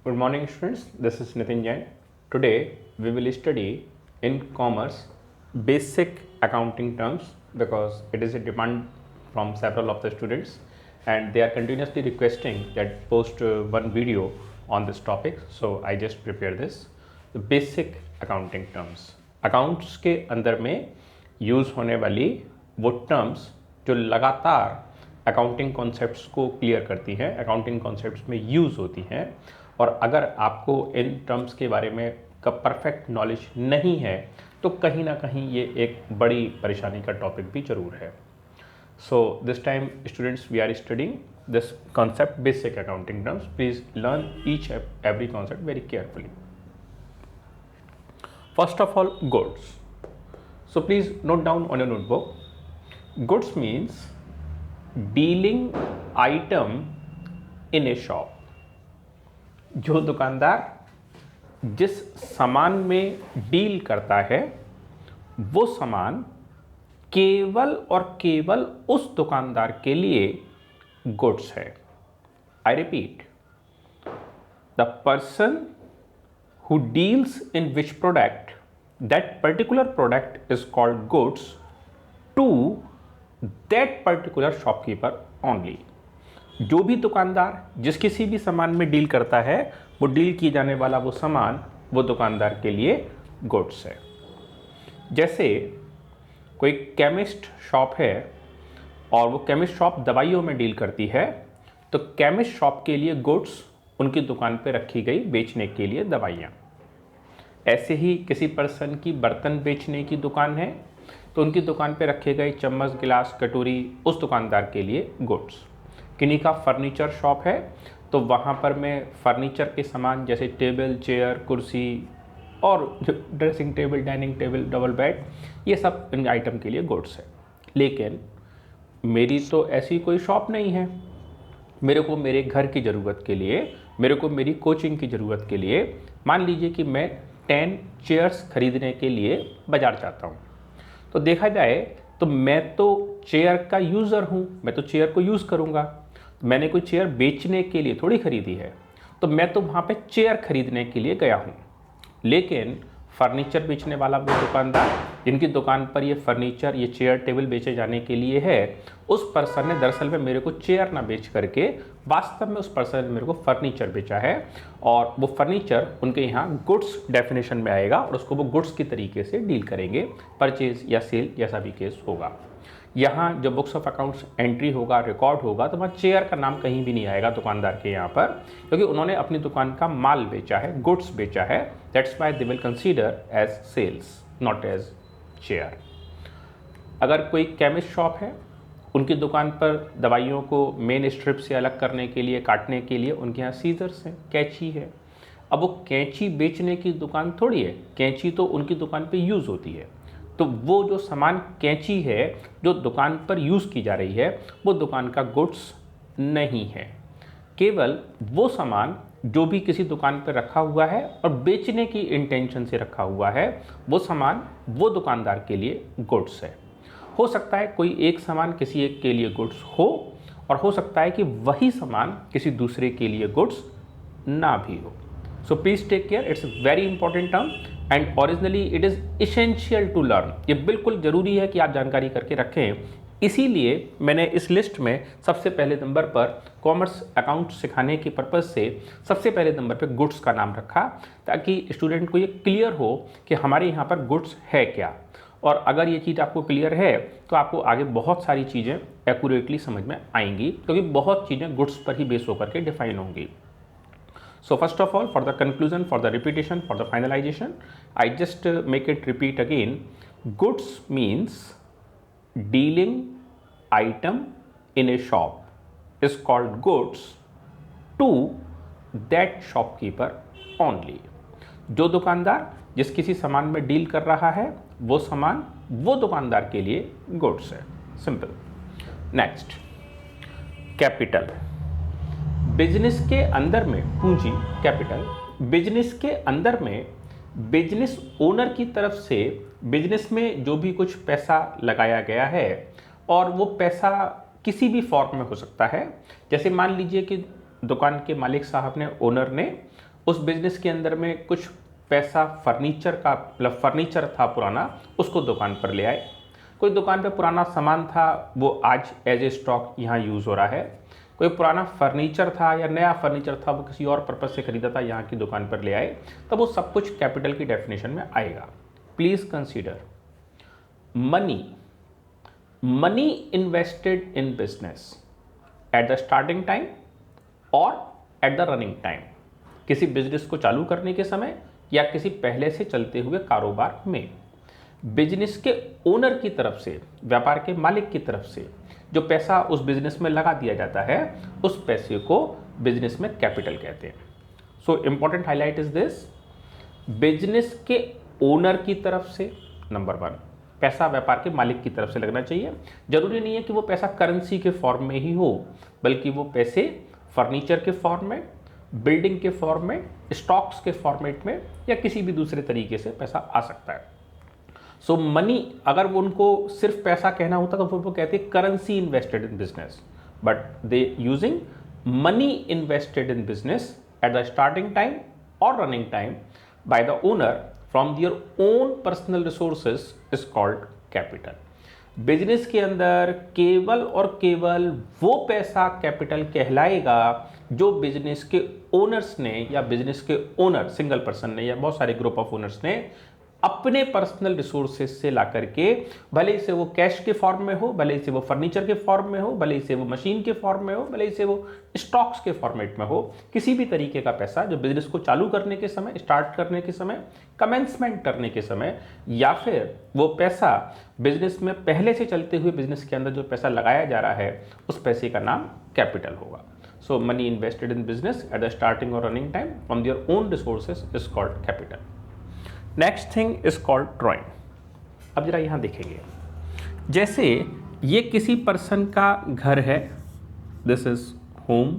Good morning students, this is Nitin Jain. Today we will study in commerce basic accounting terms because it is a demand from several of the students and they are continuously requesting that post one video on this topic. So I just prepared this. The basic accounting terms. Accounts के अंदर में use होने वाली वो terms जो लगातार accounting concepts को clear करती हैं, अकाउंटिंग कॉन्सेप्ट्स में यूज़ होती हैं। और अगर आपको इन टर्म्स के बारे में का परफेक्ट नॉलेज नहीं है तो कहीं ना कहीं ये एक बड़ी परेशानी का टॉपिक भी ज़रूर है। So this time students we are studying this concept basic accounting terms. Please learn each every concept very carefully. First of all goods. So please note down on your notebook. Goods means dealing item in a shop. जो दुकानदार जिस सामान में deal करता है वो सामान केवल और केवल उस दुकानदार के लिए गुड्स है। I repeat, the person who deals in which product, that particular product is called goods to that particular shopkeeper only. जो भी दुकानदार जिस किसी भी सामान में डील करता है वो डील किए जाने वाला वो सामान वो दुकानदार के लिए गुड्स है। जैसे कोई केमिस्ट शॉप है और वो केमिस्ट शॉप दवाइयों में डील करती है तो केमिस्ट शॉप के लिए गुड्स उनकी दुकान पे रखी गई बेचने के लिए दवाइयाँ। ऐसे ही किसी पर्सन की बर्तन बेचने की दुकान है तो उनकी दुकान पे रखे गए चम्मच, गिलास, कटोरी उस दुकानदार के लिए गुड्स। किन्हीं का फर्नीचर शॉप है तो वहाँ पर मैं फर्नीचर के सामान जैसे टेबल, चेयर, कुर्सी और dressing table, dining table, double bed, ये सब इन आइटम के लिए गुड्स है। लेकिन मेरी तो ऐसी कोई शॉप नहीं है। मेरे को मेरे घर की ज़रूरत के लिए, मेरे को मेरी कोचिंग की ज़रूरत के लिए, मान लीजिए कि मैं 10 चेयर्स खरीदने के लिए बाज़ार जाता हूँ। तो देखा जाए तो मैं तो चेयर का यूज़र हूँ, मैं तो चेयर को यूज़ करूँगा। मैंने कोई चेयर बेचने के लिए थोड़ी खरीदी है, तो मैं तो वहाँ पे चेयर खरीदने के लिए गया हूँ। लेकिन फर्नीचर बेचने वाला वो दुकानदार जिनकी दुकान पर ये फर्नीचर, ये चेयर टेबल बेचे जाने के लिए है, उस पर्सन ने दरअसल में मेरे को चेयर ना बेच करके वास्तव में उस पर्सन ने मेरे को फर्नीचर बेचा है और वो फर्नीचर उनके यहाँ गुड्स डेफिनेशन में आएगा और उसको वो गुड्स की तरीके से डील करेंगे। परचेज या सेल जैसा भी केस होगा। यहाँ जब बुक्स ऑफ अकाउंट्स एंट्री होगा, रिकॉर्ड होगा, तो वहाँ चेयर का नाम कहीं भी नहीं आएगा दुकानदार के यहाँ पर, क्योंकि उन्होंने अपनी दुकान का माल बेचा है, गुड्स बेचा है। That's why they will consider as sales, not as chair. अगर कोई केमिस्ट शॉप है, उनकी दुकान पर दवाइयों को मेन स्ट्रिप से अलग करने के लिए, काटने के लिए उनके यहाँ सीजर्स हैं, कैंची है। अब वो कैंची बेचने की दुकान थोड़ी है, कैंची तो उनकी दुकान पे यूज़ होती है। तो वो जो सामान कैंची है जो दुकान पर यूज़ की जा रही है वो दुकान का गुड्स नहीं है। केवल वो सामान जो भी किसी दुकान पर रखा हुआ है और बेचने की इंटेंशन से रखा हुआ है वो सामान वो दुकानदार के लिए गुड्स है। हो सकता है कोई एक सामान किसी एक के लिए गुड्स हो और हो सकता है कि वही सामान किसी दूसरे के लिए गुड्स ना भी हो। So please take care, it's a very important term and originally it is essential to learn. ये बिल्कुल ज़रूरी है कि आप जानकारी करके रखें। इसीलिए मैंने इस लिस्ट में सबसे पहले नंबर पर कॉमर्स अकाउंट सिखाने के पर्पज़ से सबसे पहले नंबर पर गुड्स का नाम रखा, ताकि स्टूडेंट को ये क्लियर हो कि हमारे यहाँ पर गुड्स है क्या। और अगर ये चीज़ आपको क्लियर है तो आपको आगे बहुत सारी चीज़ें एक्यूरेटली समझ में आएंगी, क्योंकि बहुत चीज़ें गुड्स पर ही बेस होकर के डिफाइन होंगी। So first of all, for the conclusion, for the repetition, for the finalization, I just make it repeat again. Goods means dealing item in a shop is called goods to that shopkeeper only. जो दुकानदार जिस किसी सामान में deal कर रहा है वो सामान वो दुकानदार के लिए गुड्स है। सिंपल। Next, capital. बिजनेस के अंदर में पूंजी, कैपिटल, बिजनेस के अंदर में बिजनेस ओनर की तरफ से बिजनेस में जो भी कुछ पैसा लगाया गया है और वो पैसा किसी भी फॉर्म में हो सकता है। जैसे मान लीजिए कि दुकान के मालिक साहब ने, ओनर ने उस बिजनेस के अंदर में कुछ पैसा फर्नीचर का, मतलब फर्नीचर था पुराना, उसको दुकान पर ले आए। कोई दुकान पे पुराना सामान था, वो आज एज ए स्टॉक यहाँ यूज़ हो रहा है। कोई पुराना फर्नीचर था या नया फर्नीचर था, वो किसी और पर्पज़ से खरीदा था, यहाँ की दुकान पर ले आए, तब वो सब कुछ कैपिटल की डेफिनेशन में आएगा। Please consider money invested in business at the starting time और एट द रनिंग टाइम, किसी बिजनेस को चालू करने के समय या किसी पहले से चलते हुए कारोबार में बिजनेस के ओनर की तरफ से, व्यापार के मालिक की तरफ से जो पैसा उस बिजनेस में लगा दिया जाता है, उस पैसे को बिजनेस में कैपिटल कहते हैं। So important highlight is this, business के ओनर की तरफ से नंबर 1 पैसा व्यापार के मालिक की तरफ से लगना चाहिए। जरूरी नहीं है कि वो पैसा करेंसी के फॉर्म में ही हो, बल्कि वो पैसे फर्नीचर के फॉर्म में, बिल्डिंग के फॉर्म में, स्टॉक्स के फॉर्मेट में या किसी भी दूसरे तरीके से पैसा आ सकता है। सो मनी, अगर वो उनको सिर्फ पैसा कहना होता तो वो कहते हैं currency invested in business, but they using money invested in business at the starting time और running time by the owner from their own personal resources is called capital. Business के अंदर केवल और केवल वो पैसा कैपिटल कहलाएगा जो बिजनेस के ओनर्स ने या बिजनेस के ओनर सिंगल पर्सन ने या बहुत सारे ग्रुप ऑफ ओनर्स ने अपने पर्सनल रिसोर्सेज से ला करके, भले ही से वो कैश के फॉर्म में हो, भले ही से वो फर्नीचर के फॉर्म में हो, भले ही से वो मशीन के फॉर्म में हो, भले ही से वो स्टॉक्स के फॉर्मेट में हो, किसी भी तरीके का पैसा जो बिजनेस को चालू करने के समय, स्टार्ट करने के समय, कमेंसमेंट करने के समय, या फिर वो पैसा बिजनेस में पहले से चलते हुए बिजनेस के अंदर जो पैसा लगाया जा रहा है, उस पैसे का नाम कैपिटल होगा। So money invested in business at the starting और running time from their own resources is called capital. Next thing is called drawing. अब जरा यहाँ देखेंगे, जैसे ये किसी पर्सन का घर है, दिस इज होम,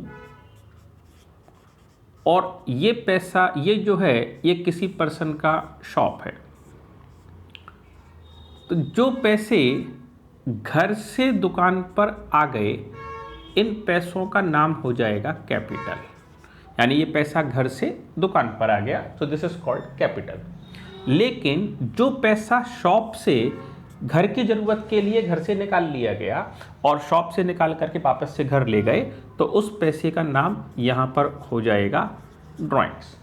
और ये पैसा, ये जो है ये किसी पर्सन का शॉप है। तो जो पैसे घर से दुकान पर आ गए, इन पैसों का नाम हो जाएगा कैपिटल। यानी ये पैसा घर से दुकान पर आ गया, so this is called capital. लेकिन जो पैसा शॉप से घर की ज़रूरत के लिए घर से निकाल लिया गया और शॉप से निकाल करके वापस से घर ले गए, तो उस पैसे का नाम यहाँ पर हो जाएगा ड्राइंग्स।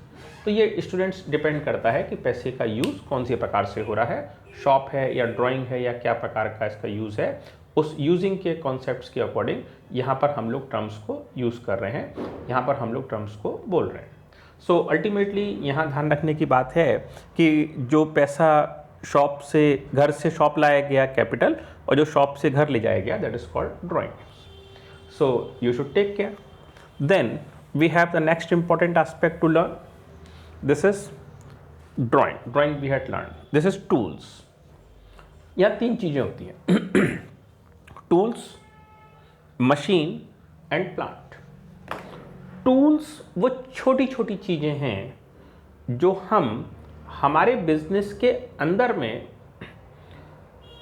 तो ये स्टूडेंट्स डिपेंड करता है कि पैसे का यूज़ कौन से प्रकार से हो रहा है, शॉप है या ड्राइंग है या क्या प्रकार का इसका यूज़ है। उस यूजिंग के कॉन्सेप्ट्स के अकॉर्डिंग यहाँ पर हम लोग टर्म्स को यूज़ कर रहे हैं, यहाँ पर हम लोग टर्म्स को बोल रहे हैं। सो अल्टीमेटली यहाँ ध्यान रखने की बात है कि जो पैसा शॉप से, घर से शॉप लाया गया कैपिटल, और जो शॉप से घर ले जाया गया that is called drawing. So you should take care. Then we have the next important aspect to learn, this is drawing. Drawing we had learn, this is tools. यहाँ 3 चीज़ें होती हैं, टूल्स, मशीन एंड प्लांट। टूल्स वो छोटी छोटी चीज़ें हैं जो हम हमारे बिजनेस के अंदर में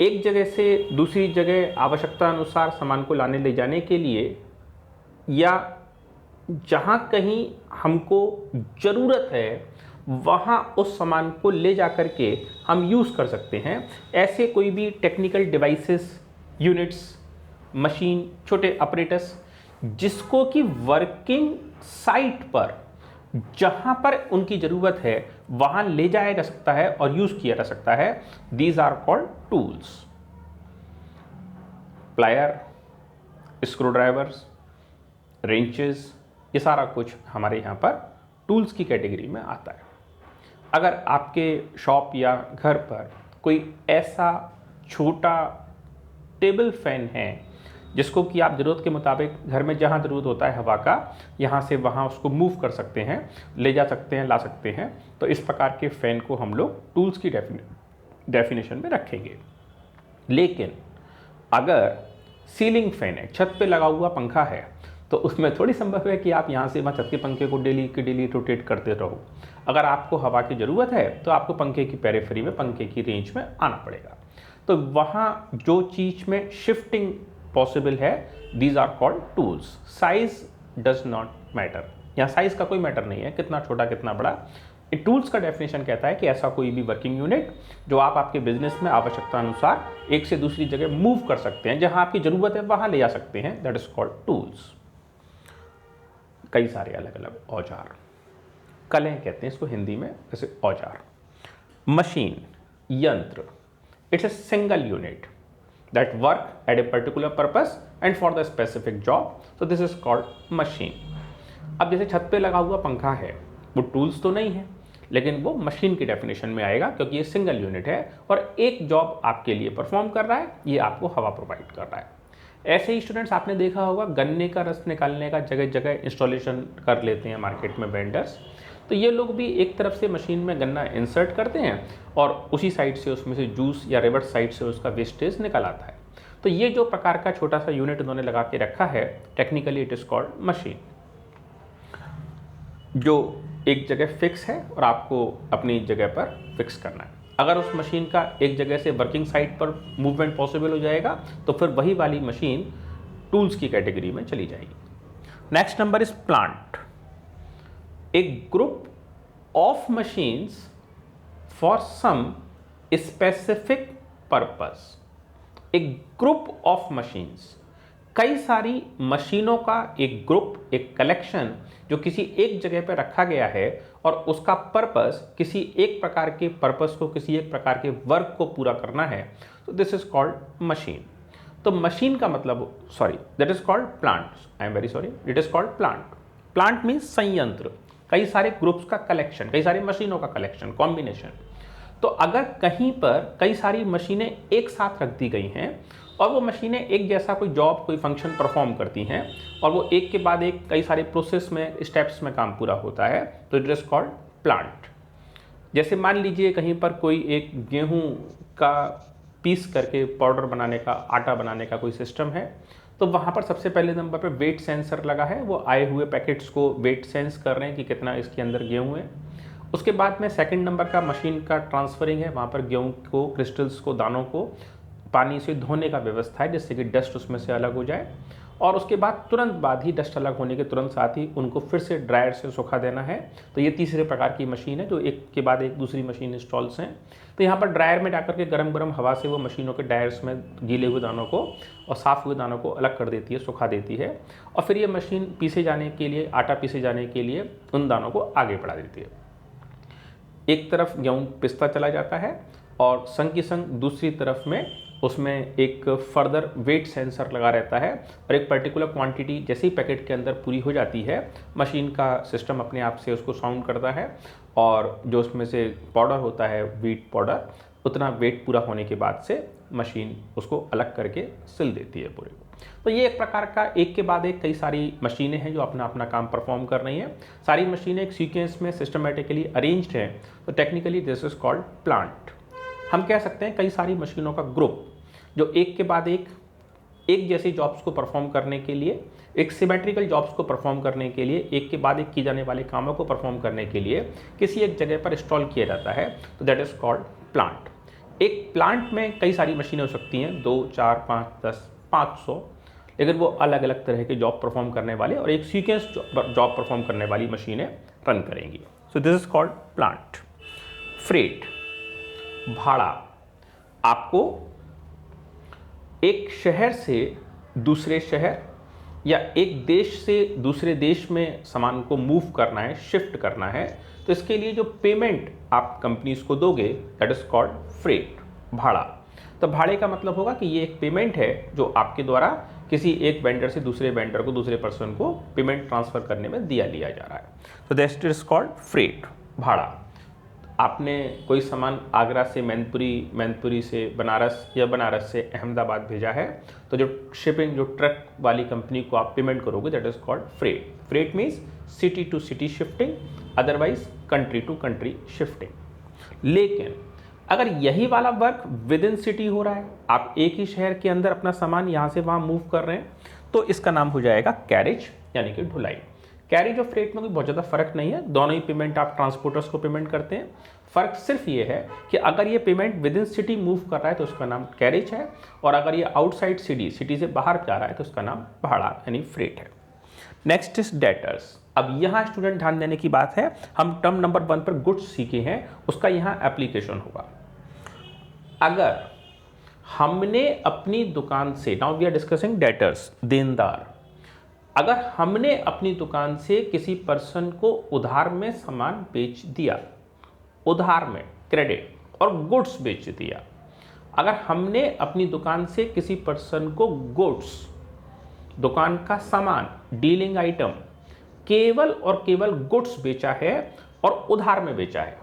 एक जगह से दूसरी जगह आवश्यकता अनुसार सामान को लाने ले जाने के लिए, या जहाँ कहीं हमको ज़रूरत है वहाँ उस सामान को ले जा कर के हम यूज़ कर सकते हैं। ऐसे कोई भी टेक्निकल डिवाइसेस, यूनिट्स, मशीन, छोटे ऑपरेटर्स जिसको कि वर्किंग साइट पर जहाँ पर उनकी ज़रूरत है वहाँ ले जाया जा सकता है और यूज़ किया जा सकता है, these are called tools. Plier, screw drivers, wrenches, ये सारा कुछ हमारे यहाँ पर टूल्स की कैटेगरी में आता है। अगर आपके शॉप या घर पर कोई ऐसा छोटा टेबल फैन है जिसको कि आप ज़रूरत के मुताबिक घर में जहाँ ज़रूरत होता है हवा का, यहाँ से वहाँ उसको मूव कर सकते हैं, ले जा सकते हैं, ला सकते हैं, तो इस प्रकार के फ़ैन को हम लोग टूल्स की डेफिनेशन में रखेंगे। लेकिन अगर सीलिंग फ़ैन है, छत पे लगा हुआ पंखा है, तो उसमें थोड़ी संभव है कि आप यहाँ से वहाँ छत के पंखे को डेली रोटेट करते रहो। अगर आपको हवा की ज़रूरत है तो आपको पंखे की पेरिफेरी में, पंखे की रेंज में आना पड़ेगा। तो वहाँ जो चीज़ में शिफ्टिंग पॉसिबल है, these are called tools. Size does not matter, यहाँ साइज का कोई मैटर नहीं है, कितना छोटा कितना बड़ा। टूल्स का डेफिनेशन कहता है कि ऐसा कोई भी वर्किंग यूनिट जो आप आपके बिजनेस में आवश्यकता अनुसार एक से दूसरी जगह मूव कर सकते हैं, जहां आपकी जरूरत है वहां ले जा सकते हैं, दैट इज कॉल्ड टूल्स। कई सारे अलग अलग औजार, कलें कहते हैं इसको हिंदी में, जैसे औजार। मशीन, यंत्र, it's a single unit that work at a particular purpose and for the specific job, so this is called machine. अब जैसे छत पे लगा हुआ पंखा है, वो टूल्स तो नहीं है, लेकिन वो मशीन की डेफिनेशन में आएगा, क्योंकि ये सिंगल यूनिट है और एक जॉब आपके लिए परफॉर्म कर रहा है, ये आपको हवा प्रोवाइड कर रहा है। ऐसे ही स्टूडेंट्स आपने देखा होगा गन्ने का रस निकालने का जगह जगह इंस्टॉलेशन कर लेते हैं मार्केट में वेंडर्स, तो ये लोग भी एक तरफ से मशीन में गन्ना इंसर्ट करते हैं और उसी साइड से उसमें से जूस या रिवर्स साइड से उसका वेस्टेज निकल आता है। तो ये जो प्रकार का छोटा सा यूनिट उन्होंने लगा के रखा है, technically it is called machine, जो एक जगह फिक्स है और आपको अपनी जगह पर फिक्स करना है। अगर उस मशीन का एक जगह से वर्किंग साइट पर मूवमेंट पॉसिबल हो जाएगा तो फिर वही वाली मशीन टूल्स की कैटेगरी में चली जाएगी। Next number is plant, a group of machines for some specific purpose. एक ग्रुप ऑफ मशीन्स, कई सारी मशीनों का एक ग्रुप, एक कलेक्शन जो किसी एक जगह पर रखा गया है और उसका पर्पस किसी एक प्रकार के पर्पस को, किसी एक प्रकार के वर्क को पूरा करना है, तो दिस इज कॉल्ड मशीन। तो मशीन का मतलब, sorry, that is called plant, I am very sorry, it is called plant. Plant means संयंत्र, कई सारे ग्रुप्स का कलेक्शन, कई सारी मशीनों का कलेक्शन, कॉम्बिनेशन। तो अगर कहीं पर कई सारी मशीनें एक साथ रख दी गई हैं और वो मशीनें एक जैसा कोई जॉब, कोई फंक्शन परफॉर्म करती हैं और वो एक के बाद एक कई सारे प्रोसेस में, स्टेप्स में काम पूरा होता है, तो इट इज कॉल्ड प्लांट। जैसे मान लीजिए कहीं पर कोई एक गेहूं का पीस करके पाउडर बनाने का, आटा बनाने का कोई सिस्टम है, तो वहाँ पर सबसे पहले नंबर पर वेट सेंसर लगा है, वो आए हुए पैकेट्स को वेट सेंस कर रहे हैं कि कितना इसके अंदर गेहूँ है। उसके बाद में सेकंड नंबर का मशीन का ट्रांसफरिंग है, वहाँ पर गेहूँ को, क्रिस्टल्स को, दानों को पानी से धोने का व्यवस्था है जिससे कि डस्ट उसमें से अलग हो जाए, और उसके बाद तुरंत बाद ही डस्ट अलग होने के तुरंत साथ ही उनको फिर से ड्रायर से सुखा देना है। तो ये तीसरे प्रकार की मशीन है जो एक के बाद एक दूसरी मशीन इंस्टॉल्स हैं। तो यहाँ पर ड्रायर में डाकर के गरम गरम हवा से वो मशीनों के ड्रायर्स में गीले हुए दानों को और साफ़ हुए दानों को अलग कर देती है, सुखा देती है, और फिर ये मशीन पीसे जाने के लिए, आटा पीसे जाने के लिए उन दानों को आगे बढ़ा देती है। एक तरफ गेहूँ पिसता चला जाता है और संग की संग दूसरी तरफ में उसमें एक फर्दर वेट सेंसर लगा रहता है, और एक पर्टिकुलर क्वांटिटी जैसे ही पैकेट के अंदर पूरी हो जाती है, मशीन का सिस्टम अपने आप से उसको साउंड करता है और जो उसमें से पाउडर होता है, व्हीट पाउडर, उतना वेट पूरा होने के बाद से मशीन उसको अलग करके सिल देती है पूरे। तो ये एक प्रकार का एक के बाद एक कई सारी मशीनें हैं जो अपना अपना काम परफॉर्म कर रही हैं। सारी मशीनें एक सीक्वेंस में सिस्टमेटिकली अरेंज्ड हैं, तो technically this is called plant. हम कह सकते हैं कई सारी मशीनों का ग्रुप जो एक के बाद एक जैसी जॉब्स को परफॉर्म करने के लिए, एक सिमेट्रिकल जॉब्स को परफॉर्म करने के लिए, एक के बाद एक की जाने वाले कामों को परफॉर्म करने के लिए किसी एक जगह पर इंस्टॉल किया जाता है, तो दैट इज कॉल्ड प्लांट। एक प्लांट में कई सारी मशीनें हो सकती हैं, 2, 4, 5, 10, 500, लेकिन वो अलग अलग तरह के जॉब परफॉर्म करने वाले और एक सीक्वेंस जॉब परफॉर्म करने वाली मशीनें रन करेंगी। So this is called plant. Freight, भाड़ा। आपको एक शहर से दूसरे शहर या एक देश से दूसरे देश में सामान को मूव करना है, शिफ्ट करना है, तो इसके लिए जो पेमेंट आप कंपनीज को दोगे दैट इज कॉल्ड फ्रेट, भाड़ा। तो भाड़े का मतलब होगा कि ये एक पेमेंट है जो आपके द्वारा किसी एक वेंडर से दूसरे वेंडर को, दूसरे पर्सन को पेमेंट ट्रांसफर करने में लिया जा रहा है, तो दैट इज कॉल्ड फ्रेट, भाड़ा। आपने कोई सामान आगरा से मैनपुरी, मैनपुरी से बनारस या बनारस से अहमदाबाद भेजा है, तो जो शिपिंग, जो ट्रक वाली कंपनी को आप पेमेंट करोगे that is called freight. Freight means city to city shifting, otherwise country to country shifting. लेकिन अगर यही वाला वर्क विद इन सिटी हो रहा है, आप एक ही शहर के अंदर अपना सामान यहाँ से वहाँ मूव कर रहे हैं, तो इसका नाम हो जाएगा कैरेज, यानी कि ढुलाई। कैरेज और फ्रेट में कोई बहुत ज़्यादा फर्क नहीं है, दोनों ही पेमेंट आप ट्रांसपोर्टर्स को पेमेंट करते हैं। फ़र्क सिर्फ ये है कि अगर ये payment with in city move कर रहा है तो उसका नाम कैरेज है, और अगर ये आउटसाइड सिटी, सिटी से बाहर जा रहा है तो उसका नाम भाड़ा यानी फ्रेट है। Next is debtors. अब यहाँ स्टूडेंट ध्यान देने की बात है, हम टर्म नंबर 1 पर गुड्स सीखे हैं, उसका यहाँ एप्लीकेशन होगा। अगर हमने अपनी दुकान से, now we are discussing debtors, देनदार, अगर हमने अपनी दुकान से किसी पर्सन को उधार में सामान बेच दिया, उधार में क्रेडिट, और गुड्स बेच दिया, अगर हमने अपनी दुकान से किसी पर्सन को गुड्स, दुकान का सामान, डीलिंग आइटम, केवल और केवल गुड्स बेचा है और उधार में बेचा है,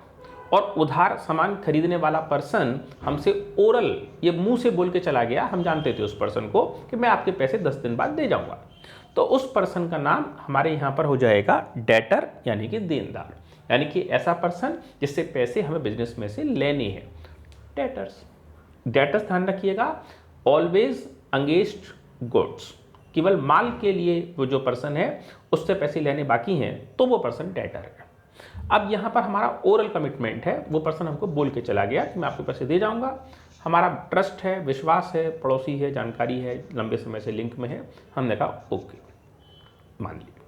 और उधार सामान खरीदने वाला पर्सन हमसे ओरल, ये मुंह से बोल के चला गया, हम जानते थे उस पर्सन को कि मैं आपके पैसे 10 दिन बाद दे जाऊंगा, तो उस पर्सन का नाम हमारे यहाँ पर हो जाएगा डेटर, यानी कि देनदार, यानी कि ऐसा पर्सन जिससे पैसे हमें बिजनेस में से लेने हैं, डेटर्स। डेटर्स ध्यान रखिएगा, ऑलवेज अगेंस्ट गुड्स, केवल माल के लिए वो जो पर्सन है उससे पैसे लेने बाकी हैं तो वो पर्सन डेटर है। अब यहाँ पर हमारा ओरल कमिटमेंट है, वो पर्सन हमको बोल के चला गया कि मैं आपके पैसे दे जाऊँगा, हमारा ट्रस्ट है, विश्वास है, पड़ोसी है, जानकारी है, लंबे समय से लिंक में है, हमने कहा ओके, मान लिया।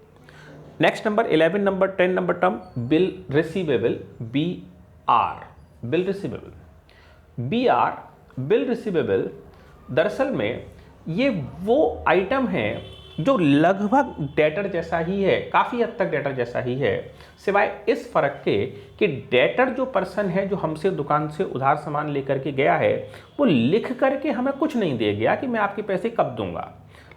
Next number 11 number 10 number term bill receivable, BR, bill receivable. BR, bill receivable, दरअसल में ये वो आइटम है जो लगभग डेटर जैसा ही है, काफ़ी हद तक डेटर जैसा ही है, सिवाय इस फर्क के कि डेटर जो पर्सन है जो हमसे दुकान से उधार सामान लेकर के गया है, वो लिख करके हमें कुछ नहीं दे गया कि मैं आपके पैसे कब दूंगा,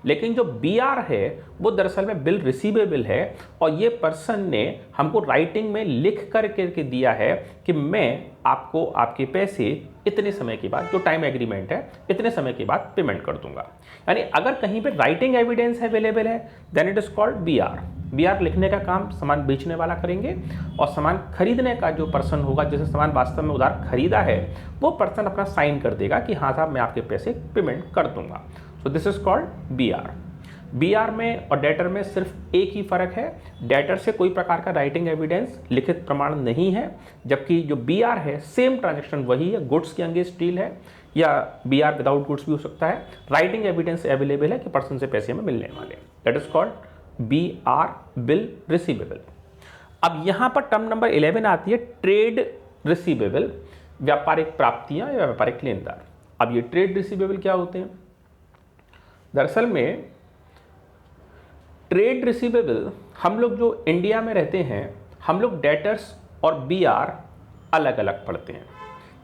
लेकिन जो BR है वो दरअसल में बिल रिसीवेबल है, और ये पर्सन ने हमको राइटिंग में लिख करके दिया है कि मैं आपको आपके पैसे इतने समय के बाद, जो टाइम एग्रीमेंट है, इतने समय के बाद पेमेंट कर दूंगा। यानी अगर कहीं पे राइटिंग एविडेंस अवेलेबल है then it is called BR। BR लिखने का काम सामान बेचने वाला करेंगे, और सामान खरीदने का जो पर्सन होगा जिसे सामान वास्तव में उधार खरीदा है, वो पर्सन अपना साइन कर देगा कि हाँ साहब मैं आपके पैसे पेमेंट कर दूंगा। So this is called BR। BR में और डेटर में सिर्फ एक ही फर्क है, डेटर से कोई प्रकार का राइटिंग एविडेंस, लिखित प्रमाण नहीं है, जबकि जो BR है सेम ट्रांजैक्शन वही है, गुड्स के अगेंस्ट डील है, या BR विदाउट गुड्स भी हो सकता है, राइटिंग एविडेंस अवेलेबल है कि पर्सन से पैसे हमें मिलने वाले, that is called BR, bill receivable. अब यहाँ पर टर्म नंबर 11 आती है ट्रेड रिसीवेबल, व्यापारिक प्राप्तियां या व्यापारिक लेनदार। अब ये ट्रेड रिसीवेबल क्या होते हैं? दरअसल में ट्रेड रिसीवेबल, हम लोग जो इंडिया में रहते हैं, हम लोग डेटर्स और BR अलग अलग पढ़ते हैं,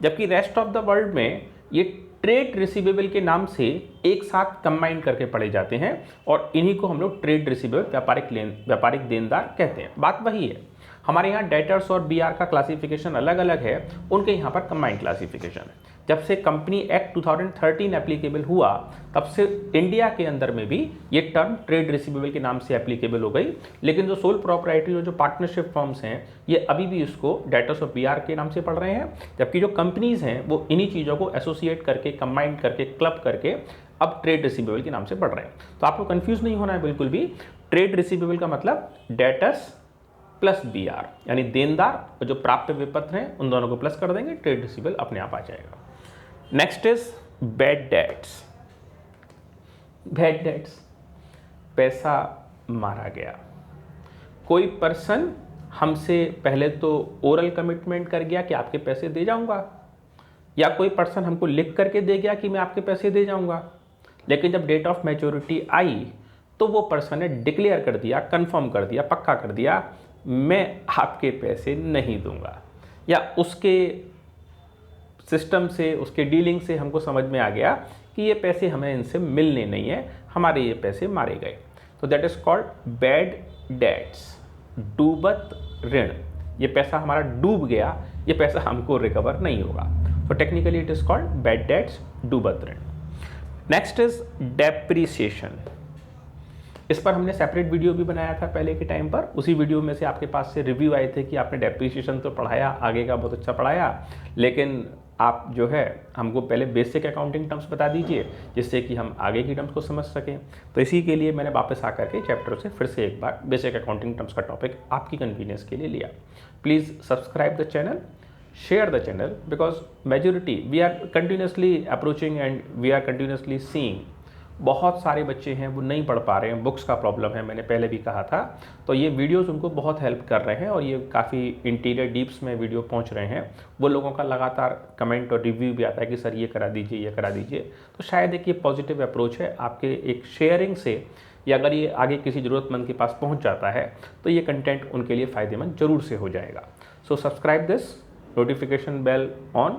जबकि रेस्ट ऑफ द वर्ल्ड में ये ट्रेड रिसीवेबल के नाम से एक साथ कंबाइन करके पढ़े जाते हैं, और इन्हीं को हम लोग ट्रेड रिसीवेबल, व्यापारिक देनदार कहते हैं। बात वही है, हमारे यहाँ डेटर्स और BR का क्लासिफिकेशन अलग अलग है, उनके यहाँ पर कंबाइंड क्लासिफिकेशन है। जब से कंपनी एक्ट 2013 एप्लीकेबल हुआ, तब से इंडिया के अंदर में भी ये टर्म ट्रेड रिसीवेबल के नाम से एप्लीकेबल हो गई, लेकिन जो सोल प्रोप्राइटरी जो पार्टनरशिप फर्म्स हैं, ये अभी भी इसको डेटर्स और BR के नाम से पढ़ रहे हैं, जबकि जो कंपनीज हैं वो इन्हीं चीज़ों को एसोसिएट करके, कंबाइन करके, क्लब करके अब ट्रेड रिसीवेबल के नाम से पढ़ रहे हैं। तो आपको कंफ्यूज नहीं होना है बिल्कुल भी। ट्रेड रिसीवेबल का मतलब डेटर्स प्लस BR, यानी देनदार और जो प्राप्य विपत्र हैं उन दोनों को प्लस कर देंगे, ट्रेड रिसीवेबल अपने आप आ जाएगा। Next is bad debts. Bad debts, पैसा मारा गया। कोई पर्सन हमसे पहले तो ओरल कमिटमेंट कर गया कि आपके पैसे दे जाऊंगा, या कोई पर्सन हमको लिख करके दे गया कि मैं आपके पैसे दे जाऊंगा, लेकिन जब डेट ऑफ मैच्योरिटी आई तो वो पर्सन ने डिक्लेयर कर दिया, कंफर्म कर दिया, पक्का कर दिया, मैं आपके पैसे नहीं दूंगा, या उसके सिस्टम से, उसके डीलिंग से हमको समझ में आ गया कि ये पैसे हमें इनसे मिलने नहीं है, हमारे ये पैसे मारे गए, तो that is called bad debts, डूबत ऋण। ये पैसा हमारा डूब गया, ये पैसा हमको रिकवर नहीं होगा, तो technically it is called bad debts, डूबत ऋण। Next is depreciation. इस पर हमने सेपरेट वीडियो भी बनाया था पहले के टाइम पर। उसी वीडियो में से आपके पास से रिव्यू आए थे कि आपने डेप्रिसिएशन तो पढ़ाया, आगे का बहुत अच्छा पढ़ाया, लेकिन आप जो है हमको पहले बेसिक अकाउंटिंग टर्म्स बता दीजिए, जिससे कि हम आगे की टर्म्स को समझ सकें। तो इसी के लिए मैंने वापस आकर के चैप्टर से फिर से एक बार बेसिक अकाउंटिंग टर्म्स का टॉपिक आपकी कन्वीनियंस के लिए लिया। Please subscribe the channel, share the channel, because majority we are continuously approaching and we are continuously seeing बहुत सारे बच्चे हैं वो नहीं पढ़ पा रहे हैं, बुक्स का प्रॉब्लम है, मैंने पहले भी कहा था। तो ये वीडियोस उनको बहुत हेल्प कर रहे हैं और ये काफ़ी इंटीरियर डीप्स में वीडियो पहुंच रहे हैं। वो लोगों का लगातार कमेंट और रिव्यू भी आता है कि सर ये करा दीजिए, ये करा दीजिए। तो शायद एक ये पॉजिटिव अप्रोच है आपके एक शेयरिंग से, या अगर ये आगे किसी ज़रूरतमंद के पास पहुँच जाता है तो ये कंटेंट उनके लिए फ़ायदेमंद जरूर से हो जाएगा। So subscribe this, notification bell on,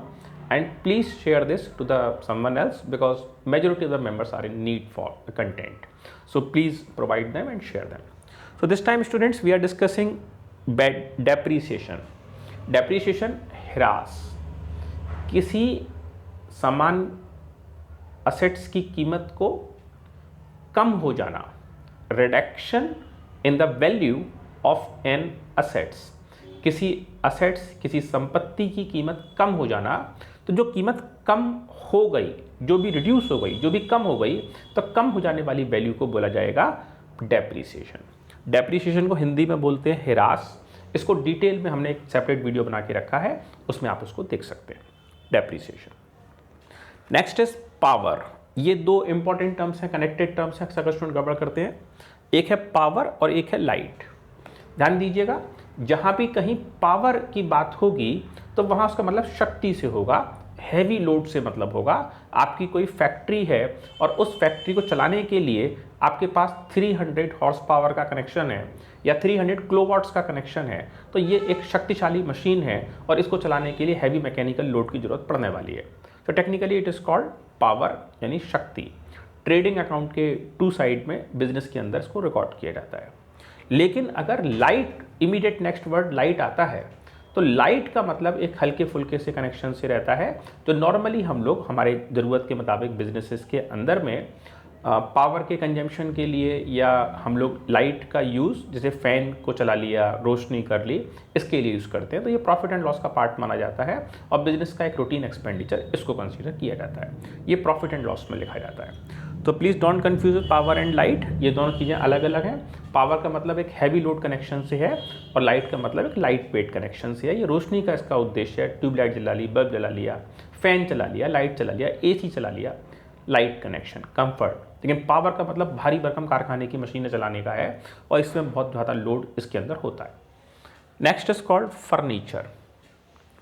and please share this to the someone else because majority of the members are in need for the content. So please provide them and share them. So this time students we are discussing depreciation. Depreciation ह्रास, किसी समान assets की कीमत को कम हो जाना, reduction in the value of an assets, किसी assets, किसी संपत्ति की कीमत कम हो जाना। तो जो कीमत कम हो गई, जो भी रिड्यूस हो गई, जो भी कम हो गई, तो कम हो जाने वाली वैल्यू को बोला जाएगा डेप्रीसिएशन। डेप्रीसिएशन को हिंदी में बोलते हैं ह्रास। इसको डिटेल में हमने एक सेपरेट वीडियो बना के रखा है, उसमें आप उसको देख सकते हैं, डेप्रीसिएशन। Next is power. ये दो इंपॉर्टेंट टर्म्स हैं, कनेक्टेड टर्म्स हैं, अक्सर स्टूडेंट गड़बड़ करते हैं। एक है पावर और एक है लाइट। ध्यान दीजिएगा, जहाँ भी कहीं पावर की बात होगी तो वहाँ उसका मतलब शक्ति से होगा, हैवी लोड से मतलब होगा। आपकी कोई फैक्ट्री है और उस फैक्ट्री को चलाने के लिए आपके पास 300 हॉर्स पावर का कनेक्शन है या 300 किलोवाट्स का कनेक्शन है, तो ये एक शक्तिशाली मशीन है और इसको चलाने के लिए हैवी मैकेनिकल लोड की जरूरत पड़ने वाली है। तो technically it is called power, यानी शक्ति। ट्रेडिंग अकाउंट के 2 साइड में बिजनेस के अंदर इसको रिकॉर्ड किया जाता है। लेकिन अगर light, immediate next word light आता है, तो लाइट का मतलब एक हल्के फुल्के से कनेक्शन से रहता है। तो नॉर्मली हम लोग हमारे ज़रूरत के मुताबिक बिजनेसेस के अंदर में पावर के कंजम्पशन के लिए या हम लोग लाइट का यूज़, जैसे फ़ैन को चला लिया, रोशनी कर ली, इसके लिए यूज़ करते हैं। तो ये प्रॉफिट एंड लॉस का पार्ट माना जाता है और बिजनेस का एक रूटीन एक्सपेंडिचर इसको कंसीडर किया जाता है। ये प्रॉफिट एंड लॉस में लिखा जाता है। तो please don't confuse power and light, ये दोनों चीज़ें अलग अलग हैं। पावर का मतलब एक हैवी लोड कनेक्शन से है और लाइट का मतलब एक लाइट वेट कनेक्शन से है। ये रोशनी का इसका उद्देश्य है, ट्यूबलाइट जला ली, बल्ब जला लिया, फ़ैन चला लिया, लाइट चला लिया, AC चला लिया, लाइट कनेक्शन, कंफर्ट। लेकिन पावर का मतलब भारी भरकम कारखाने की मशीनें चलाने का है और इसमें बहुत ज़्यादा लोड इसके अंदर होता है। Next is called furniture.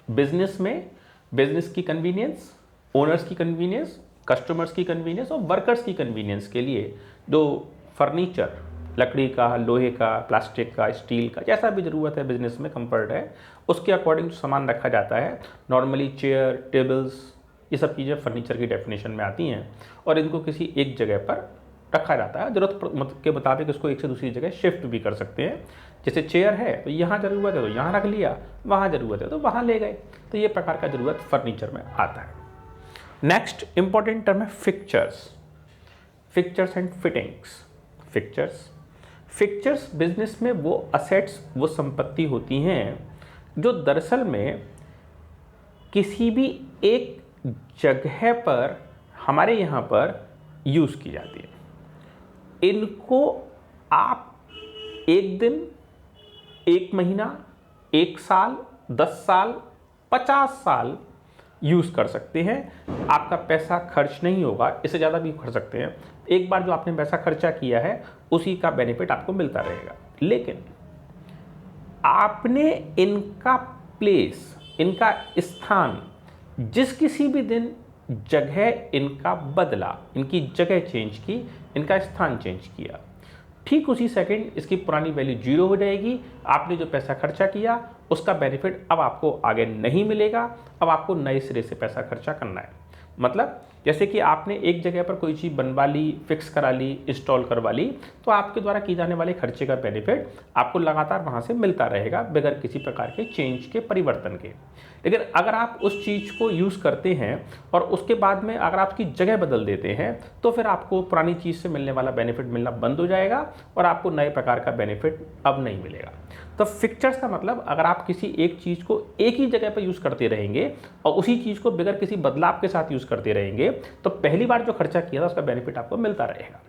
Business में बिजनेस की कन्वीनियंस, ओनर्स की कन्वीनियंस, कस्टमर्स की कन्वीनियंस और वर्कर्स की कन्वीनियंस के लिए जो फर्नीचर, लकड़ी का, लोहे का, प्लास्टिक का, स्टील का, जैसा भी ज़रूरत है बिजनेस में, कंफर्ट है, उसके अकॉर्डिंग सामान रखा जाता है। नॉर्मली चेयर, टेबल्स, ये सब चीज़ें फर्नीचर की डेफिनेशन में आती हैं और इनको किसी एक जगह पर रखा जाता है। ज़रूरत के मुताबिक इसको एक से दूसरी जगह शिफ्ट भी कर सकते हैं। जैसे चेयर है तो यहाँ ज़रूरत है तो यहाँ रख लिया, वहाँ ज़रूरत है तो वहाँ ले गए। तो ये प्रकार का ज़रूरत फर्नीचर में आता है। नेक्स्ट इंपॉर्टेंट टर्म है fixtures. Fixtures and fittings. Fixtures business में वो असेट्स, वो संपत्ति होती हैं जो दरअसल में किसी भी एक जगह पर हमारे यहाँ पर यूज़ की जाती है। इनको आप 1 दिन, 1 महीना, 1 साल, 10 साल, 50 साल यूज़ कर सकते हैं। आपका पैसा खर्च नहीं होगा, इससे ज़्यादा भी कर सकते हैं। एक बार जो आपने पैसा खर्चा किया है उसी का बेनिफिट आपको मिलता रहेगा। लेकिन आपने इनका प्लेस, इनका स्थान जिस किसी भी दिन जगह इनका बदला, इनकी जगह चेंज की, इनका स्थान चेंज किया, ठीक उसी सेकंड इसकी पुरानी वैल्यू 0 हो जाएगी। आपने जो पैसा खर्चा किया उसका बेनिफिट अब आपको आगे नहीं मिलेगा। अब आपको नए सिरे से पैसा खर्चा करना है। मतलब जैसे कि आपने एक जगह पर कोई चीज़ बनवा ली, फिक्स करा ली, इंस्टॉल करवा ली, तो आपके द्वारा किए जाने वाले खर्चे का बेनिफिट आपको लगातार वहाँ से मिलता रहेगा बगैर किसी प्रकार के चेंज के, परिवर्तन के। लेकिन अगर आप उस चीज़ को यूज़ करते हैं और उसके बाद में अगर आप उसकी जगह बदल देते हैं तो फिर आपको पुरानी चीज़ से मिलने वाला बेनिफिट मिलना बंद हो जाएगा और आपको नए प्रकार का बेनिफिट अब नहीं मिलेगा। तो फिक्चर्स का मतलब अगर आप किसी एक चीज़ को एक ही जगह पर यूज़ करते रहेंगे और उसी चीज़ को बगैर किसी बदलाव के साथ यूज़ करते रहेंगे तो पहली बार जो खर्चा किया था उसका बेनिफिट आपको मिलता रहेगा।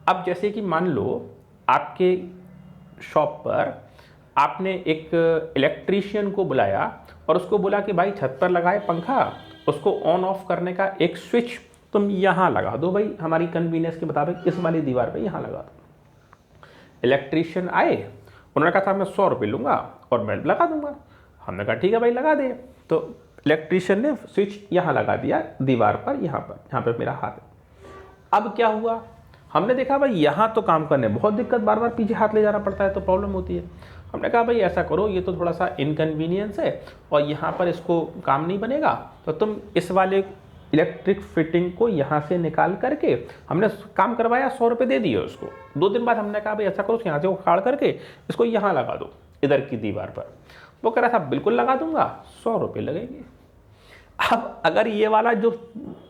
अब जैसे कि मान लो आपके शॉप पर आपने एक इलेक्ट्रीशियन को बुलाया और उसको बोला कि भाई छत पर लगाए पंखा, उसको ऑन ऑफ करने का एक स्विच तुम यहाँ लगा दो भाई, हमारी कन्वीनियंस के मुताबिक इस वाली दीवार पे यहाँ लगा दो। इलेक्ट्रीशियन आए, उन्होंने कहा था मैं 100 रुपये लूँगा और मैं लगा दूंगा। हमने कहा ठीक है भाई लगा दे। तो इलेक्ट्रीशियन ने स्विच यहाँ लगा दिया दीवार पर, यहाँ पे मेरा हाथ है। अब क्या हुआ, हमने देखा भाई यहाँ तो काम करने बहुत दिक्कत, बार बार पीछे हाथ ले जाना पड़ता है तो प्रॉब्लम होती है। हमने कहा भाई ऐसा करो, ये तो थोड़ा सा इनकन्वीनियंस है और यहाँ पर इसको काम नहीं बनेगा, तो तुम इस वाले इलेक्ट्रिक फिटिंग को यहाँ से निकाल करके, हमने काम करवाया, 100 रुपये दे दिए उसको। 2 दिन बाद हमने कहा भाई ऐसा करो, यहाँ से उखाड़ करके इसको यहाँ लगा दो इधर की दीवार पर। वो कह रहा था बिल्कुल लगा दूंगा, 100 रुपये लगेंगे। अब अगर ये वाला जो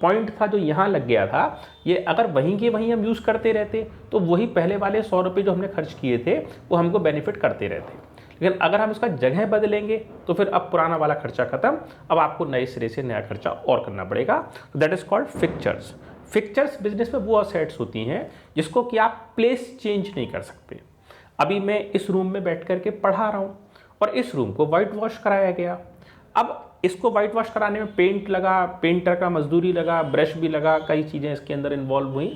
पॉइंट था जो यहाँ लग गया था, ये अगर वहीं के वहीं हम यूज़ करते रहते तो वही पहले वाले 100 रुपये जो हमने खर्च किए थे वो हमको बेनिफिट करते रहते। लेकिन अगर हम इसका जगह बदलेंगे तो फिर अब पुराना वाला खर्चा खत्म, अब आपको नए सिरे से नया खर्चा और करना पड़ेगा। That is called fixtures. Fixtures business में वो असेट्स होती हैं जिसको कि आप प्लेस चेंज नहीं कर सकते। अभी मैं इस रूम में बैठ करके पढ़ा रहा हूँ और इस रूम को वाइट वॉश कराया गया। अब इसको वाइट वॉश कराने में पेंट लगा, पेंटर का मजदूरी लगा, ब्रश भी लगा, कई चीज़ें इसके अंदर इन्वॉल्व हुई,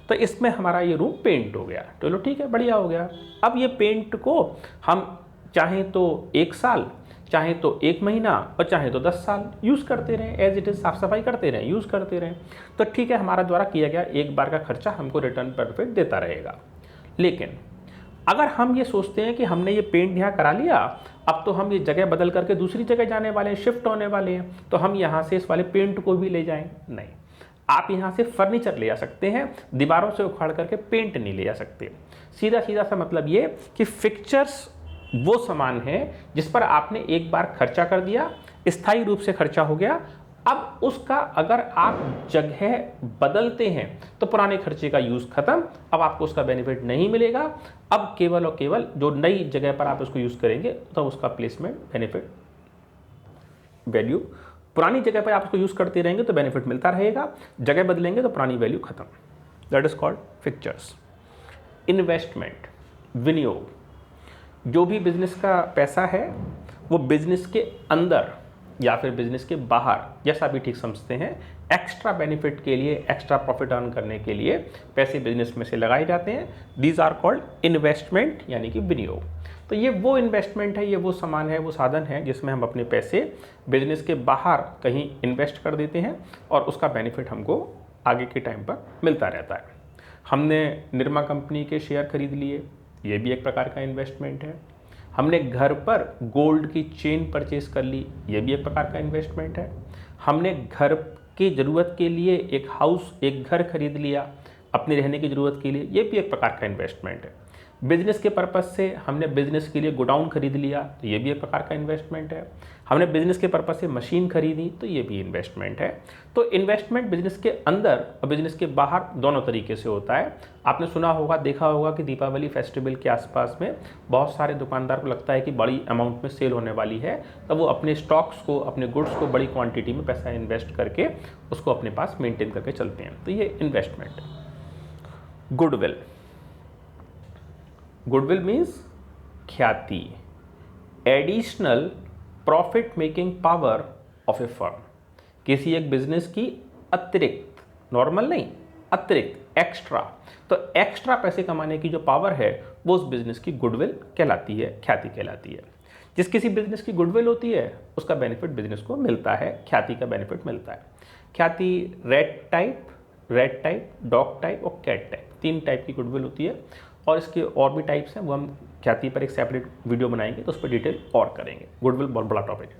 तो इसमें हमारा ये रूम पेंट हो गया। चलो ठीक है, बढ़िया हो गया। अब ये पेंट को हम चाहें तो 1 साल, चाहें तो 1 महीना और चाहें तो 10 साल यूज़ करते रहें, एज इट इज़ साफ़ सफाई करते रहें, यूज़ करते रहें, तो ठीक है, हमारा द्वारा किया गया एक बार का खर्चा हमको रिटर्न बेनिफिट देता रहेगा। लेकिन अगर हम ये सोचते हैं कि हमने ये पेंट यहाँ करा लिया, अब तो हम ये जगह बदल करके दूसरी जगह जाने वाले हैं, शिफ्ट होने वाले हैं, तो हम यहाँ से इस वाले पेंट को भी ले जाएं, नहीं, आप यहाँ से फर्नीचर ले जा सकते हैं, दीवारों से उखाड़ करके पेंट नहीं ले जा सकते। सीधा सीधा सा मतलब ये कि फिक्चर्स वो सामान है जिस पर आपने एक बार खर्चा कर दिया, स्थायी रूप से खर्चा हो गया, अब उसका अगर आप जगह बदलते हैं तो पुराने खर्चे का यूज़ खत्म, अब आपको उसका बेनिफिट नहीं मिलेगा। अब केवल और केवल जो नई जगह पर आप उसको यूज़ करेंगे तो उसका प्लेसमेंट बेनिफिट वैल्यू, पुरानी जगह पर आप उसको यूज़ करते रहेंगे तो बेनिफिट मिलता रहेगा, जगह बदलेंगे तो पुरानी वैल्यू खत्म। That is called fixtures. Investment, विनियोग, जो भी बिजनेस का पैसा है वो बिजनेस के अंदर या फिर बिजनेस के बाहर, जैसा भी ठीक समझते हैं, एक्स्ट्रा बेनिफिट के लिए, एक्स्ट्रा प्रॉफिट अर्न करने के लिए पैसे बिजनेस में से लगाए जाते हैं। दीज आर कॉल्ड इन्वेस्टमेंट, यानी कि विनियोग। तो ये वो इन्वेस्टमेंट है, ये वो सामान है, वो साधन है जिसमें हम अपने पैसे बिजनेस के बाहर कहीं इन्वेस्ट कर देते हैं और उसका बेनिफिट हमको आगे के टाइम पर मिलता रहता है। हमने निरमा कंपनी के शेयर खरीद लिए, ये भी एक प्रकार का इन्वेस्टमेंट है। हमने घर पर गोल्ड की चेन परचेज कर ली, ये भी एक प्रकार का इन्वेस्टमेंट है। हमने घर की ज़रूरत के लिए एक घर खरीद लिया अपने रहने की ज़रूरत के लिए, ये भी एक प्रकार का इन्वेस्टमेंट है। बिजनेस के पर्पज़ से हमने बिजनेस के लिए गोडाउन खरीद लिया, तो ये भी एक प्रकार का इन्वेस्टमेंट है। हमने बिजनेस के पर्पज़ से मशीन खरीदी, तो ये भी इन्वेस्टमेंट है। तो इन्वेस्टमेंट बिजनेस के अंदर और बिजनेस के बाहर दोनों तरीके से होता है। आपने सुना होगा, देखा होगा कि दीपावली फेस्टिवल के आसपास में बहुत सारे दुकानदार को लगता है कि बड़ी अमाउंट में सेल होने वाली है, तो वो अपने स्टॉक्स को, अपने गुड्स को बड़ी क्वांटिटी में पैसा इन्वेस्ट करके उसको अपने पास मेंटेन करके चलते हैं, तो ये इन्वेस्टमेंट। गुडविल, गुडविल मीन्स ख्याति, additional profit making power of A firm. किसी एक बिजनेस की अतिरिक्त, नॉर्मल नहीं, अतिरिक्त, एक्स्ट्रा, तो एक्स्ट्रा पैसे कमाने की जो पावर है वो उस बिजनेस की गुडविल कहलाती है, ख्याति कहलाती है। जिस किसी बिजनेस की गुडविल होती है उसका बेनिफिट बिजनेस को मिलता है, ख्याति का बेनिफिट मिलता है। ख्याति रेड टाइप, डॉग टाइप और कैट टाइप, 3 टाइप की गुडविल होती है और इसके और भी टाइप्स हैं, वो हम ख्याति पर एक सेपरेट वीडियो बनाएंगे तो उस पर डिटेल और करेंगे। गुडविल बहुत बड़ा टॉपिक है।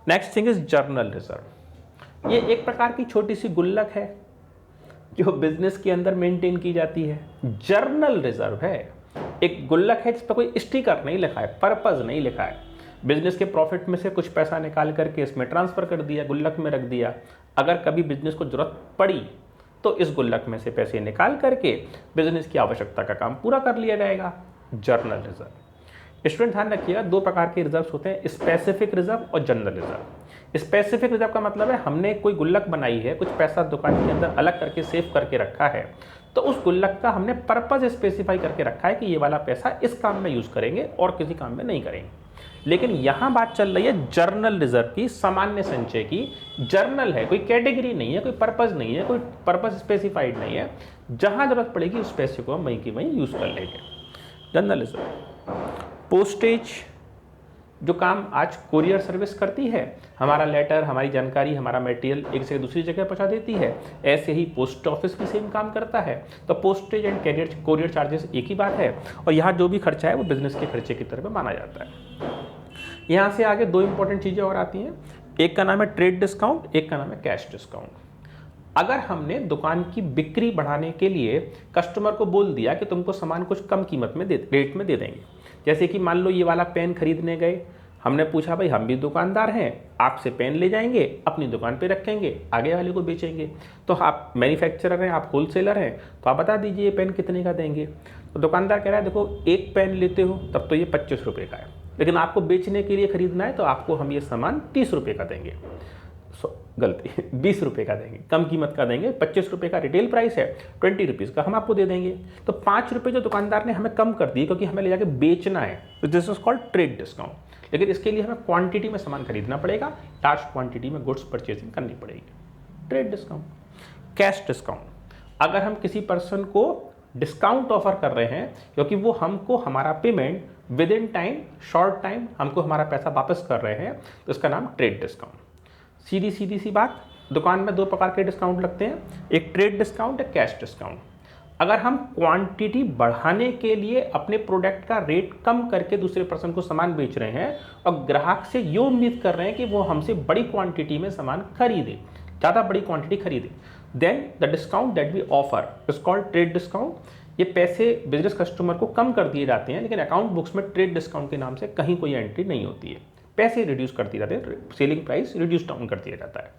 Next thing is journal reserve. ये एक प्रकार की छोटी सी गुल्लक है जो बिजनेस के अंदर मेंटेन की जाती है। जर्नल रिजर्व है, एक गुल्लक है जिस पर कोई स्टिकर नहीं लिखा है, पर्पज नहीं लिखा है। बिजनेस के प्रॉफिट में से कुछ पैसा निकाल करके इसमें ट्रांसफर कर दिया, गुल्लक में रख दिया। अगर कभी बिजनेस को जरूरत पड़ी तो इस गुल्लक में से पैसे निकाल करके बिजनेस की आवश्यकता का काम पूरा कर लिया जाएगा। Journal reserve. स्टूडेंट ध्यान रखिएगा, 2 प्रकार के रिजर्व होते हैं, स्पेसिफिक रिजर्व और जनरल रिजर्व। स्पेसिफिक रिजर्व का मतलब है हमने कोई गुल्लक बनाई है, कुछ पैसा दुकान के अंदर अलग करके सेव करके रखा है, तो उस गुल्लक का हमने पर्पज स्पेसिफाई करके रखा है कि ये वाला पैसा इस काम में यूज करेंगे और किसी काम में नहीं करेंगे। लेकिन यहाँ बात चल रही है जर्नल रिजर्व की, सामान्य संचय की। जर्नल है, कोई कैटेगरी नहीं है, कोई पर्पस नहीं है, कोई पर्पस स्पेसिफाइड नहीं है। जहाँ जरूरत पड़ेगी उस पैसे को हम वहीं की वहीं यूज़ कर लेंगे। General reserve. पोस्टेज, जो काम आज कोरियर सर्विस करती है, हमारा लेटर, हमारी जानकारी, हमारा मटेरियल एक से दूसरी जगह पहुंचा देती है, ऐसे ही पोस्ट ऑफिस भी सेम काम करता है। तो पोस्टेज एंड कोरियर चार्जेस एक ही बात है, और यहाँ जो भी खर्चा है वो बिजनेस के खर्चे की तरह माना जाता है। यहाँ से आगे दो इंपॉर्टेंट चीज़ें और आती हैं, एक का नाम है ट्रेड डिस्काउंट, एक का नाम है कैश डिस्काउंट। अगर हमने दुकान की बिक्री बढ़ाने के लिए कस्टमर को बोल दिया कि तुमको सामान कुछ कम कीमत में रेट में दे देंगे, जैसे कि मान लो ये वाला पेन खरीदने गए, हमने पूछा भाई हम भी दुकानदार हैं, आपसे पेन ले जाएंगे, अपनी दुकान पे रखेंगे, आगे वाले को बेचेंगे। तो आप मैन्युफैक्चरर हैं, आप होलसेलर हैं, तो आप बता दीजिए ये पेन कितने का देंगे। तो दुकानदार कह रहा है देखो एक पेन लेते हो तब तो ये 25 रुपये का है, लेकिन आपको बेचने के लिए खरीदना है तो आपको हम ये सामान 30 रुपये का देंगे, गलती 20 रुपये का देंगे, कम कीमत का देंगे। 25 रुपये का रिटेल प्राइस है, 20 रुपीज़ का हम आपको दे देंगे। तो 5 रुपये जो दुकानदार ने हमें कम कर दिए क्योंकि हमें ले जाके बेचना है, तो this is called trade discount. लेकिन इसके लिए हमें क्वांटिटी में सामान खरीदना पड़ेगा, लार्ज क्वांटिटी में गुड्स परचेजिंग करनी पड़ेगी, ट्रेड डिस्काउंट। कैश डिस्काउंट, अगर हम किसी पर्सन को डिस्काउंट ऑफर कर रहे हैं क्योंकि वो हमको हमारा payment with in time, short time हमको हमारा पैसा वापस कर रहे हैं, तो इसका नाम ट्रेड डिस्काउंट। सीधी सी बात, दुकान में दो प्रकार के डिस्काउंट लगते हैं, एक ट्रेड डिस्काउंट, एक कैश डिस्काउंट। अगर हम क्वांटिटी बढ़ाने के लिए अपने प्रोडक्ट का रेट कम करके दूसरे पर्सन को सामान बेच रहे हैं और ग्राहक से ये उम्मीद कर रहे हैं कि वो हमसे बड़ी क्वांटिटी में सामान खरीदे, ज़्यादा बड़ी क्वांटिटी खरीदे, then the discount that we offer is called trade discount. ये पैसे बिजनेस कस्टमर को कम कर दिए जाते हैं, लेकिन अकाउंट बुक्स में ट्रेड डिस्काउंट के नाम से कहीं कोई एंट्री नहीं होती है, पैसे रिड्यूस कर दिए जाते हैं, सेलिंग प्राइस रिड्यूस डाउन कर दिया जाता है,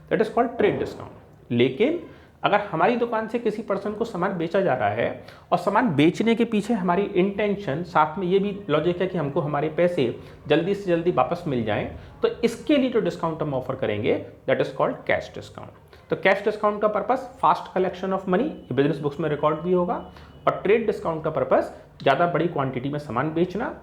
that is called trade discount. लेकिन अगर हमारी दुकान से किसी पर्सन को सामान बेचा जा रहा है और सामान बेचने के पीछे हमारी इंटेंशन, साथ में ये भी लॉजिक है कि हमको हमारे पैसे जल्दी से जल्दी वापस मिल जाएं, तो इसके लिए जो डिस्काउंट हम ऑफर करेंगे that is called cash discount. तो कैश डिस्काउंट का purpose fast collection of money, ये बिजनेस बुक्स में रिकॉर्ड भी होगा, और ट्रेड डिस्काउंट का पर्पस ज़्यादा बड़ी क्वांटिटी में सामान बेचना।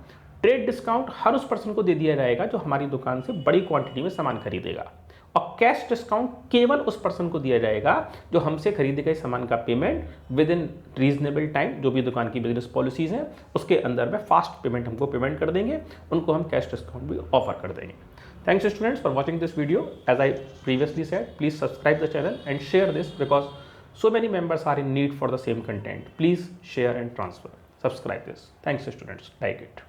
ट्रेड डिस्काउंट हर उस पर्सन को दे दिया जाएगा जो हमारी दुकान से बड़ी क्वांटिटी में सामान खरीदेगा, और कैश डिस्काउंट केवल उस पर्सन को दिया जाएगा जो हमसे खरीदे गए सामान का payment with in reasonable time, जो भी दुकान की बिजनेस पॉलिसीज हैं उसके अंदर में फास्ट पेमेंट हमको पेमेंट कर देंगे, उनको हम कैश डिस्काउंट भी ऑफर कर देंगे। Thanks students for watching this video. As I previously said, please subscribe the channel and share this because so many members are in need for the same content. Please share and transfer. Subscribe this. Thanks students. Like it.